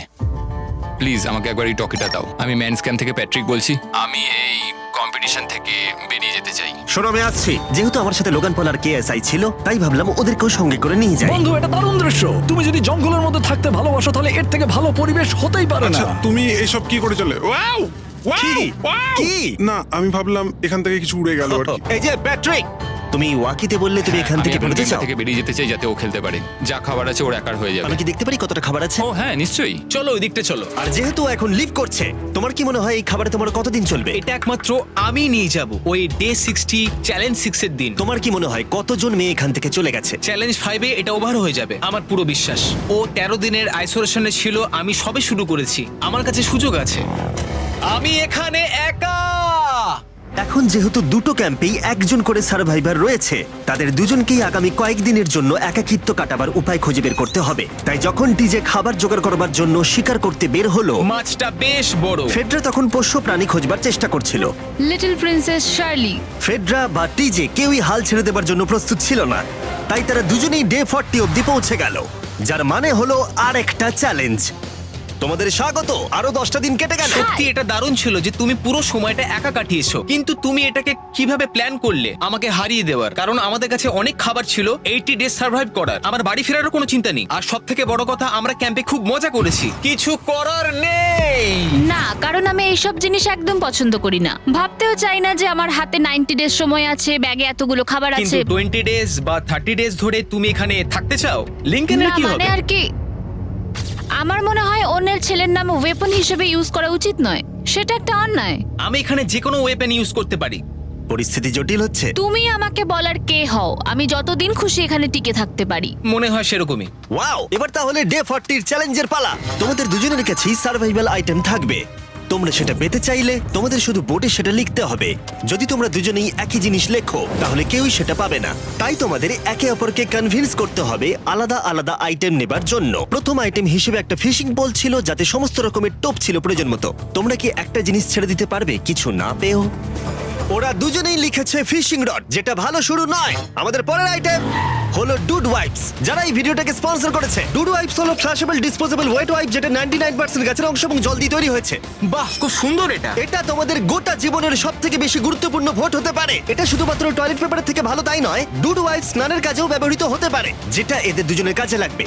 প্লিজ আমাকে একবার এই টকিটা দাও। আমি ম্যানস ক্যাম্প থেকে প্যাট্রিক বলছি। আমি এই কম্পিটিশন থেকে বেরিয়ে যেতে চাই। শোনো, আমি আসছি। যেহেতু আমার সাথে লোগান পল আর কেএসআই ছিল, তাই ভাবলাম ওদেরকেও সঙ্গে করে নিয়ে যাই। বন্ধু, এটা দারুণ দৃশ্য। তুমি যদি জঙ্গলের মধ্যে থাকতে ভালোবাসো তাহলে এর থেকে ভালো পরিবেশ হতেই পারে না। আচ্ছা তুমি এসব কি করে চলে? ওয়াও কি? কি? না আমি ভাবলাম এখান থেকে কিছু উড়ে গেল আর কি। এই যে প্যাট্রিক, তুমি ওয়াকিতে বললে তুমি এখান আমি থেকে এখন বেরোতে গেমটা চাও। থেকে বেরিয়ে যেতে চাই যাতে ও খেলতে পারে। যা খাবার আছে ওর একার হয়ে যাবে। আমি কি দেখতে পারি কতটা খাবার আছে? ও হ্যাঁ নিশ্চয়ই। চলো ওই দিকটা চলো। আর যেহেতু ও এখন লিভ করছে, তোমার কি মনে হয় এই খাবারে তোমার কতদিন চলবে? এটা একমাত্র আমি নিয়ে যাব ওই ডে 60 চ্যালেঞ্জ 6 এর দিন। তোমার কি মনে হয় কতজন মেয়ে এখান থেকে চলে গেছে? চ্যালেঞ্জ 5 এ এটা ওভার হয়ে যাবে, আমার পুরো বিশ্বাস। ও 13 দিনের আইসোলেশনে ছিল, আমি সবে শুরু করেছি। আমার কাছে সুযোগ আছে। আমি এখানে একা। এখন যেহেতু দুটো ক্যাম্পেই একজন করে সার্ভাইভার রয়েছে, তাদের দুজনকেই আগামী কয়েকদিনের জন্য একাকিত্ব কাটাবার উপায় খুঁজে বের করতে হবে। তাই যখন টিজে খাবার জোগাড় করবার জন্য শিকার করতে বের হলো, মাছটা বেশ বড়। ফেডরা তখন পোষ্য প্রাণী খোঁজবার চেষ্টা করছিল। Little princess Shirley. ফেডরা বা টিজে কেউই হাল ছেড়ে দেবার জন্য প্রস্তুত ছিল না, তাই তারা দুজনেই ডে 40 অব্দি পৌঁছে গেল, যার মানে হলো আর একটা চ্যালেঞ্জ। তোমাদের স্বাগত। আরো 10টা দিন কেটে গেল। সত্যি এটা দারুণ ছিল যে তুমি পুরো সময়টা একা কাটিয়েছো, কিন্তু তুমি এটাকে কিভাবে প্ল্যান করলে আমাকে হারিয়ে দেওয়ার? কারণ আমাদের কাছে অনেক খাবার ছিল 80 ডেজ সার্ভাইভ করার। আমার বাড়ি ফেরারও কোনো চিন্তা নেই। আর সব থেকে বড় কথা, আমরা ক্যাম্পে খুব মজা করেছি। কিছু করার নেই। না, কারণ আমি এইসব জিনিস একদম পছন্দ করি না। ভাবতেও চাই না যে আমার হাতে 90 ডেজ সময় আছে, ব্যাগে এতগুলো খাবার কিন্তু আছে। 20 ডেজ বা 30 ডেজ ধরে তুমি এখানে থাকতে চাও? লিংকেনের না কি মানে হবে? আর কি, আমার মনে হয় অন্যের ছেলের নাম ওয়েপন হিসেবে ইউজ করা উচিত নয়। সেটা একটা অন্যায়। আমি এখানে যে কোনো ওয়েপেন ইউজ করতে পারি। পরিস্থিতি জটিল হচ্ছে। তুমি আমাকে বলার কে হও? আমি যতদিন খুশি এখানে টিকে থাকতে পারি। মনে হয় সেরকমই। ওয়াও, এবার তাহলে ডে 40 চ্যালেঞ্জের পালা। তোমাদের দুজনের কাছেই সার্ভাইভাল আইটেম থাকবে। তোমরা সেটা পেতে চাইলে তোমাদের শুধু বোর্ডে সেটা লিখতে হবে। যদি তোমরা দুজনেই একই জিনিস লেখো, তাহলে কেউই সেটা পাবে না। তাই তোমাদের একে অপরকে কনভিন্স করতে হবে আলাদা আলাদা আইটেম নেবার জন্য। প্রথম আইটেম হিসেবে একটা ফিশিং পোল ছিল, যাতে সমস্ত রকমের টোপ ছিল প্রয়োজন মতো। তোমরা কি একটা জিনিস ছেড়ে দিতে পারবে কিছু না পেও? ওরা দুজনেই লিখেছে ফিশিং রড, যেটা ভালো শুরু নয়। আমাদের পরের আইটেম হলো ডুড ওয়াইপস, যারা এই ভিডিওটাকে স্পন্সর করেছে। ডুড ওয়াইপস হলো ফ্ল্যাশেবল ডিসপোজেবল ওয়েট ওয়াইপ, যেটা 99% গাছের অংশ এবং জল দিয়ে তৈরি হয়েছে। বাহ, খুব সুন্দর এটা। এটা তোমাদের গোটা জীবনের সবথেকে বেশি গুরুত্বপূর্ণ ভোট হতে পারে। এটা শুধুমাত্র টয়লেট পেপারের থেকে ভালো তাই নয়, ডুড ওয়াইপস স্নানের কাজেও ব্যবহৃত হতে পারে, যেটা এদের দুজনের কাজে লাগবে।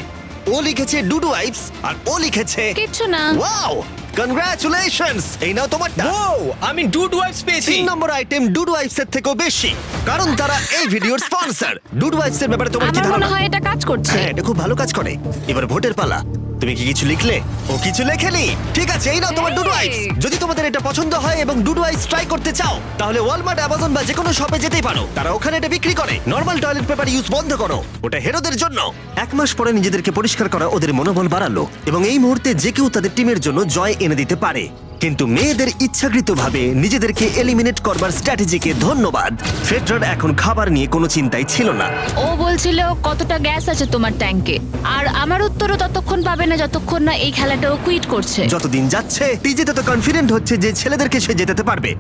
ও লিখেছে ডুড ওয়াইপস আর ও লিখেছে কিচ্ছু না। Wow, congratulations. এই নাও তোমারটা। ও, আমি ডুড ওয়াইপস পেয়েছি। 3 নম্বর আইটেম ডুড ওয়াইপস এর থেকেও বেশি, কারণ তারা এই ভিডিওর স্পন্সর। ডুড ওয়াইপস এর ব্যাপারে তোমার কি আমার মনে ধারণা? হয় এটা কাজ করছে। হ্যাঁ, এটা খুব ভালো কাজ করে। এবার ভোটের পালা। তুমি কি কিছু লিখলে? ও কিছু লেখেনি। ঠিক আছে, এই নাও তোমার ডুডু আইস। যদি তোমাদের এটা পছন্দ হয় এবং ডুডু আইস ট্রাই করতে চাও তাহলে ওয়ালমার্ট, অ্যামাজন বা যে কোনো শপে যেতেই পারো। তারা ওখানে এটা বিক্রি করে। নর্মাল টয়লেট পেপার ইউজ বন্ধ করো, ওটা হেরোদের জন্য। 1 মাস পরে নিজেদেরকে পরিষ্কার করা ওদের মনোবল বাড়ালো এবং এই মুহূর্তে যে কেউ তাদের টিমের জন্য জয় এনে দিতে পারে। কিন্তু মেয়েদের ইচ্ছাকৃতভাবে নিজেদেরকে এলিমিনেট করবার স্ট্র্যাটেজিকে ধন্যবাদ। ফেডরার এখন খাবার নিয়ে কোনো চিন্তাই ছিল না। ও বলছিল কতটা গ্যাস আছে তোমার ট্যাঙ্কে, আর আমার উত্তরও ততক্ষণ পাবে না যতক্ষণ না এই খেলাটাও কুইট করছে। যতদিন যাচ্ছে টিজে তত কনফিডেন্ট হচ্ছে যে ছেলেদেরকে সে জেতাতে পারবে।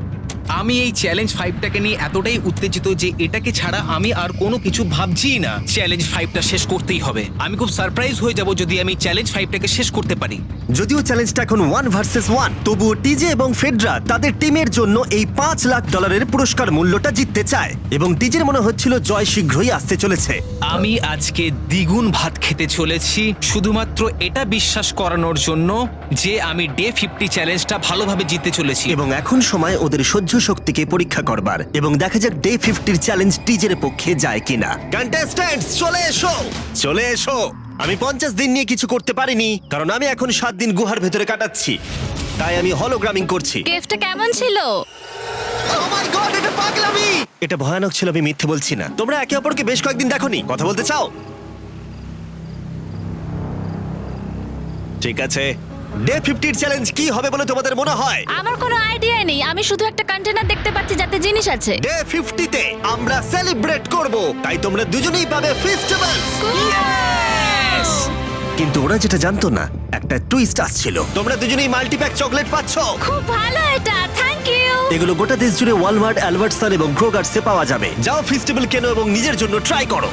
আমি এই চ্যালেঞ্জ 5টাকে নিয়ে এতটাই উত্তেজিত যে এটাকে ছাড়া আমি আর কোনো কিছু ভাবছিই না। চ্যালেঞ্জ 5টা শেষ করতেই হবে। আমি খুব সারপ্রাইজ হয়ে যাব যদি আমি চ্যালেঞ্জ 5টাকে শেষ করতে পারি। যদিও চ্যালেঞ্জটা এখন 1 ভার্সেস 1, তবুও টিজে এবং ফেডরা তাদের টিমের জন্য এই $5 লাখ পুরস্কার মূল্যটা জিততে চায় এবং টিজের মনে হচ্ছিল জয় শীঘ্রই আসতে চলেছে। আমি আজকে দ্বিগুণ ভাত খেতে চলেছি শুধুমাত্র এটা বিশ্বাস করানোর জন্য যে আমি ডে 50 চ্যালেঞ্জটা ভালোভাবে জিততে চলেছি। এবং এখন সময় ওদের সহ্য শক্তিকে পরীক্ষা করবার এবং দেখা যাক ডে 50 চ্যালেঞ্জ টিজের পক্ষে যায় কিনা। কন্টেস্ট্যান্টস চলে এসো, চলে এসো। আমি 50 দিন নিয়ে কিছু করতে পারিনি কারণ আমি এখন 7 দিন গুহার ভেতরে কাটাচ্ছি, তাই আমি হলোগ্রামিং করছি। কেভটা কেমন ছিল? Oh my God, এটা পাগলামি! এটা ভয়ানক ছিল, আমি মিথ্যে বলছি না। তোমরা একে অপরকে বেশ কয়েকদিন দেখোনি, কথা বলতে চাও? ঠিক আছে, ডে 50 চ্যালেঞ্জ কি হবে বলে তোমাদের মনে হয়? আমার কোনো আইডিয়া নেই, আমি শুধু একটা কন্টেনার দেখতে পাচ্ছি যাতে জিনিস আছে। ডে 50 তে আমরা সেলিব্রেট করব, তাই তোমরা দুজনেই পাবে ফেস্টিভ্যালস। কিন্তু ওরা যেটা জানতো না, একটা টুইস্ট আসছিল। তোমরা দুজনেই মাল্টিপ্যাক চকলেট পাচ্ছ। খুব ভালো এটা, থ্যাংক ইউ। এগুলো গোটা দেশ জুড়ে ওয়ালমার্ট, অ্যালবার্টসন এবং ক্রোগার্সে পাওয়া যাবে। যাও ফেস্টিভ্যাল কেনো এবং নিজের জন্য ট্রাই করো।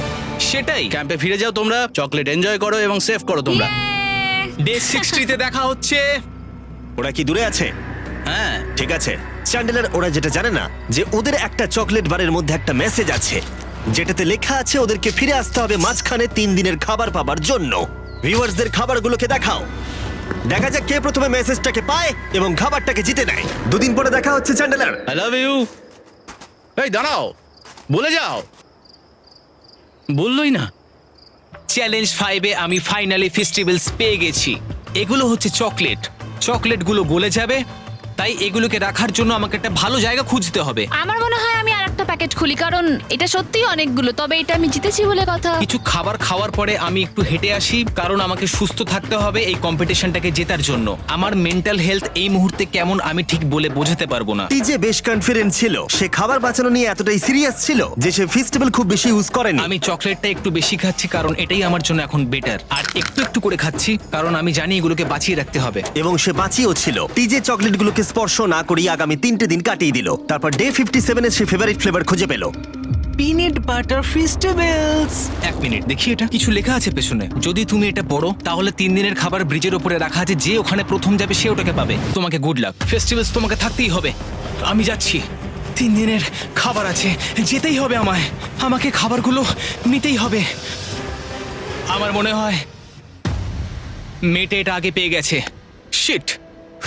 সেটাই। ক্যাম্পে ফিরে যাও তোমরা, চকলেট এনজয় করো এবং সেভ করো তোমরা। ডে 60তে দেখা হচ্ছে। ওরা কি দূরে আছে? হ্যাঁ, ঠিক আছে চ্যান্ডেলার, ওরা যেটা জানে না যে ওদের একটা চকলেট বারের মধ্যে একটা মেসেজ আছে যেটাতে লেখা আছে ওদেরকে ফিরে আসতে হবে মাঝখানে 3 দিনের খাবার পাবার জন্য। ভিউয়ার্সদের খাবারগুলোকে দেখাও, দেখা যাক কে প্রথমে মেসেজটাকে পায় এবং খাবারটাকে জিতে নেয়। 2 দিন পরে দেখা হচ্ছে চ্যান্ডেলার। I love you. এই দাঁড়াও, বলে যাও। বললোই না। চ্যালেঞ্জ 5-এ আমি ফাইনালি ফেস্টিভ্যালস পেয়ে গেছি। এগুলো হচ্ছে চকলেট। চকলেটগুলো গলে যাবে, তাই এগুলোকে রাখার জন্য আমাকে একটা ভালো জায়গা খুঁজতে হবে। আমার মনে হয় আমি আরেকটা প্যাকেট খুলি, কারণ এটা সত্যিই অনেকগুলো, তবে এটা আমি জিতেছি বলে কথা। কিছু খাবার খাওয়ার পরে আমি একটু হেঁটে আসি, কারণ আমাকে সুস্থ থাকতে হবে এই কম্পিটিশনটাকে জেতার জন্য। আমার মেন্টাল হেলথ এই মুহূর্তে কেমন আমি ঠিক বলে বোঝাতে পারবো না। টিজে বেশ কনফিডেন্ট ছিল, সে খাবার বাঁচানো নিয়ে এতটাই সিরিয়াস ছিল যে সে ফেস্টিভ্যাল খুব বেশি ইউজ করেনি। আমি চকলেটটা একটু বেশি খাচ্ছি কারণ এটাই আমার জন্য এখন বেটার, আর একটু একটু করে খাচ্ছি কারণ আমি জানি এগুলোকে বাঁচিয়ে রাখতে হবে। এবং সে বাঁচিয়েও ছিল। টিজে চকলেটগুলোকে স্পর্শ না করেই আগামী 3টে দিন কাটিয়ে দিল। তারপর ডে 57-এ সে ফেভারিট ফ্লেভার খুঁজে পেল। Peanut butter festivals. 1 মিনিট দেখি, এটা কিছু লেখা আছে পেছনে। যদি তুমি এটা পড়ো তাহলে 3 দিনের খাবার ব্রিজের উপরে রাখা আছে, যে ওখানে প্রথম যাবে সে ওটাকে পাবে। তোমাকে গুড লাক। ফেস্টিভ্যালস তোমাকে থাকতেই হবে। আমি যাচ্ছি, 3 দিনের খাবার আছে, যেতেই হবে আমায়। আমাকে খাবারগুলো নিতেই হবে। আমার মনে হয় মেয়েটা এটা আগে পেয়ে গেছে। শিট।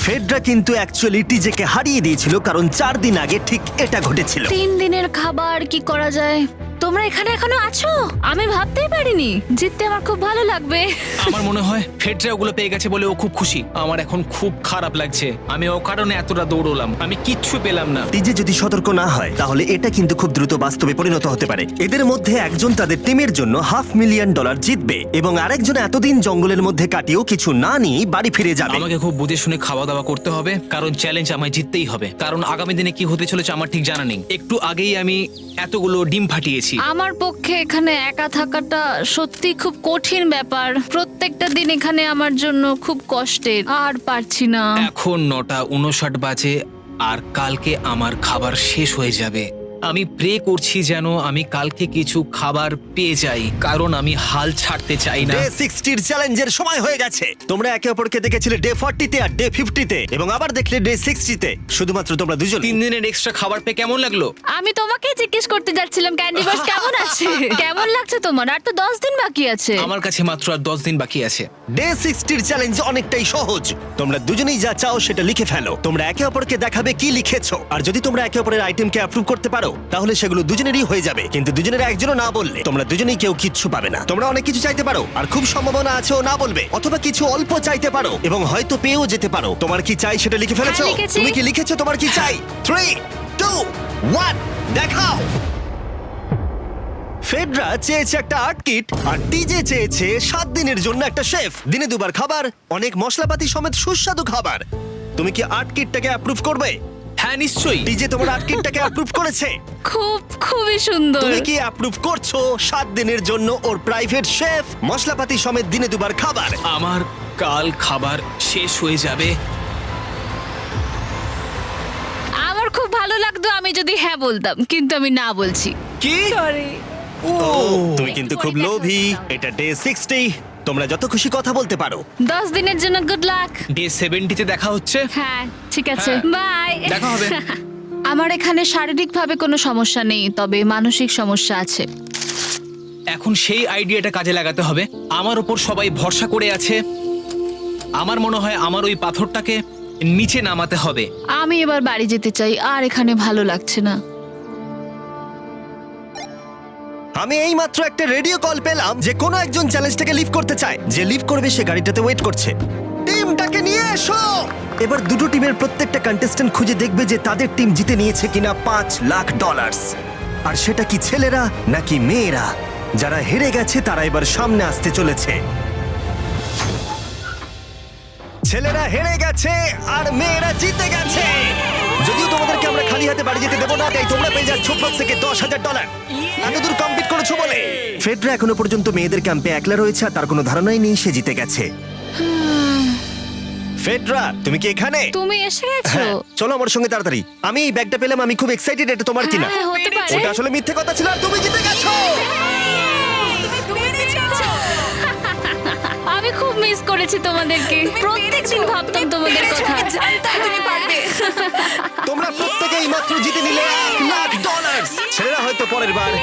ফেডরা কিন্তু অ্যাকচুয়ালি টিজেকে হারিয়ে দিয়েছিল কারণ 4 দিন আগে ঠিক এটা ঘটেছিল। 3 দিনের খাবার কি করা যায়? তোমরা এখানে এখনো আছো? আমি ভাবতেই পারিনি। জিততে আমার খুব ভালো লাগবে। আমার মনে হয় ফেডরা ওগুলো পেয়ে গেছে বলে ও খুব খুশি। আমার এখন খুব খারাপ লাগছে। আমি ও কারণে এতটা দৌড়লাম, আমি কিচ্ছু পেলাম না। টিজে যদি সতর্ক না হয় তাহলে এটা কিন্তু খুব দ্রুত বাস্তবে পরিণত হতে পারে। এদের মধ্যে একজন তাদের টিমের জন্য $500,000 জিতবে এবং আরেকজন এতদিন জঙ্গলের মধ্যে কাটিয়েও কিছু না নিয়ে বাড়ি ফিরে যাবে। আমাকে খুব বুঝে শুনে খাওয়া দাওয়া করতে হবে, কারণ চ্যালেঞ্জ আমায় জিততেই হবে। কারণ আগামী দিনে কি হতে চলেছে আমার ঠিক জানা নেই। একটু আগেই আমি এতগুলো ডিম ফাটিয়েছি। আমার পক্ষে এখানে একা থাকাটা সত্যি খুব কঠিন ব্যাপার। প্রত্যেকটা দিন এখানে আমার জন্য খুব কষ্টের, আর পারছি না। এখন 9:59 বাজে আর কালকে আমার খাবার শেষ হয়ে যাবে। আমি প্রে করছি যেন আমি কালকে কিছু খাবার পেয়ে যাই, কারণ আমি হাল ছাড়তে চাই না। ডে 60 চ্যালেঞ্জের সময় হয়ে গেছে। তোমরা একে অপরকে দেখেছিলে ডে 40-তে আর ডে 50-তে এবং আবার দেখলে ডে 60-তে। শুধুমাত্র তোমরা দুজন। 3 দিনের এক্সট্রা খাবার পেয়ে কেমন লাগলো? আমি তোমাকে জিজ্ঞেস করতে যাচ্ছিলাম ক্যান্ডি বাস কেমন আছে। কেমন লাগছে তোমার? আর তো 10 দিন বাকি আছে। আমার কাছে মাত্র আর 10 দিন বাকি আছে। ডে 60 চ্যালেঞ্জ অনেকটাই সহজ। তোমরা দুজনেই যা চাও সেটা লিখে ফেলো। তোমরা একে অপরকে দেখাবে কি লিখেছো, আর যদি তোমরা একে অপরের আইটেমকে অ্যাপ্রুভ করতে পারো তাহলে সেগুলো দুজনেরই হয়ে যাবে, কিন্তু দুজনের একজনও না বললে তোমরা দুজনেই কেউ কিচ্ছু পাবে না। তোমরা অনেক কিছু চাইতে পারো, আর খুব সম্ভাবনা আছে ও না বলবে, অথবা কিছু অল্প চাইতে পারো এবং হয়তো পেয়েও যেতে পারো। তোমার কি চাই সেটা লিখে ফেলেছো? হ্যাঁ, লিখেছি। তুমি কি লিখেছো তোমার কি চাই? 3, 2, 1, দেখাও। ফেডরা চেয়েছে একটা আর্ট কিট, আর টিজে চেয়েছে 7 দিনের জন্য একটা শেফ, দিনে 2 বার খাবার, অনেক মশলাপাতি সমেত সুস্বাদু খাবার। তুমি কি আর্ট কিটটাকে অ্যাপ্রুভ করবে? হ্যাঁ নিশ্চয়ই। টিজে তোমার আর্ট কিটটাকে অ্যাপ্রুভ করেছে। খুবই সুন্দর। তুমি কি অ্যাপ্রুভ করছো 7 দিনের জন্য ওর প্রাইভেট শেফ, মশলাপাতি সমেত দিনে 2 বার খাবার? আমার কাল খাবার শেষ হয়ে যাবে। আমার খুব ভালো লাগতো আমি যদি হ্যাঁ বলতাম, কিন্তু আমি না বলছি। কি? ও, তুমি কিন্তু খুব লোভী। এটা ডে 60, তোমরা যত খুশি কথা বলতে পারো। 10 দিনের জন্য গুড লাক। ডে 70-তে দেখা হচ্ছে। হ্যাঁ ঠিক আছে, হ্যাঁ, বাই। দেখা হবে। আমার এখানে শারীরিকভাবে কোনো সমস্যা নেই, তবে মানসিক সমস্যা আছে। এখন সেই আইডিয়াটা কাজে লাগাতে হবে। আমার ওপর সবাই ভরসা করে আছে। আমার মনে হয় আমার ওই পাথরটাকে নিচে নামাতে হবে। আমি এবার বাড়ি যেতে চাই, আর এখানে ভালো লাগছে না। আমি এইমাত্র একটা রেডিও কল পেলাম যে কোনো একজন চ্যালেঞ্জটাকে লিভ করতে চায়। যে লিভ করবে সে গাড়িটাতে ওয়েট করছে। টিমটাকে নিয়ে এসো। এবার দুটো টিমের প্রত্যেকটা কন্টেস্ট্যান্ট খুঁজে দেখবে যে তাদের টিম জিতে নিয়েছে কিনা $5 লাখ। আর সেটা কি ছেলেরা নাকি মেয়েরা? যারা হেরে গেছে তারা এবার সামনে আসতে চলেছে। ছেলেরা হেরে গেছে আর মেয়েরা জিতে গেছে। যদিও তোমাদেরকে আমরা খালি হাতে বাড়ি যেতে দেবো না, তাই তোমরা পেয়ে যাচ্ছ প্রত্যেকে $10,000। এতদূর কমপ্লিট করেছো বলে। ফেডরা এখনো পর্যন্ত মেয়েদের ক্যাম্পে একলা রয়েছে, আর তার কোনো ধারণাই নেই সে জিতে গেছে। ফেডরা, তুমি কি এখানে? তুমি এসে গেছো? হ্যাঁ, চলো আমার সঙ্গে তাড়াতাড়ি। আমি এই ব্যাগটা পেলাম, আমি খুব এক্সাইটেড। এটা তোমার কিনা? হ্যাঁ, হতে পারে। ওটা আসলে মিথ্যে কথা ছিল, আর তুমি জিতে গেছো। আমি খুব মিস করেছি তোমাদেরকে। প্রত্যেকদিন ভাবতাম তোমাদের কথা। তুমি পারবে। তোমরা প্রত্যেকেই মাত্র জিতে নিলে $1 লাখ। ছেলেরা হয়তো পরের বার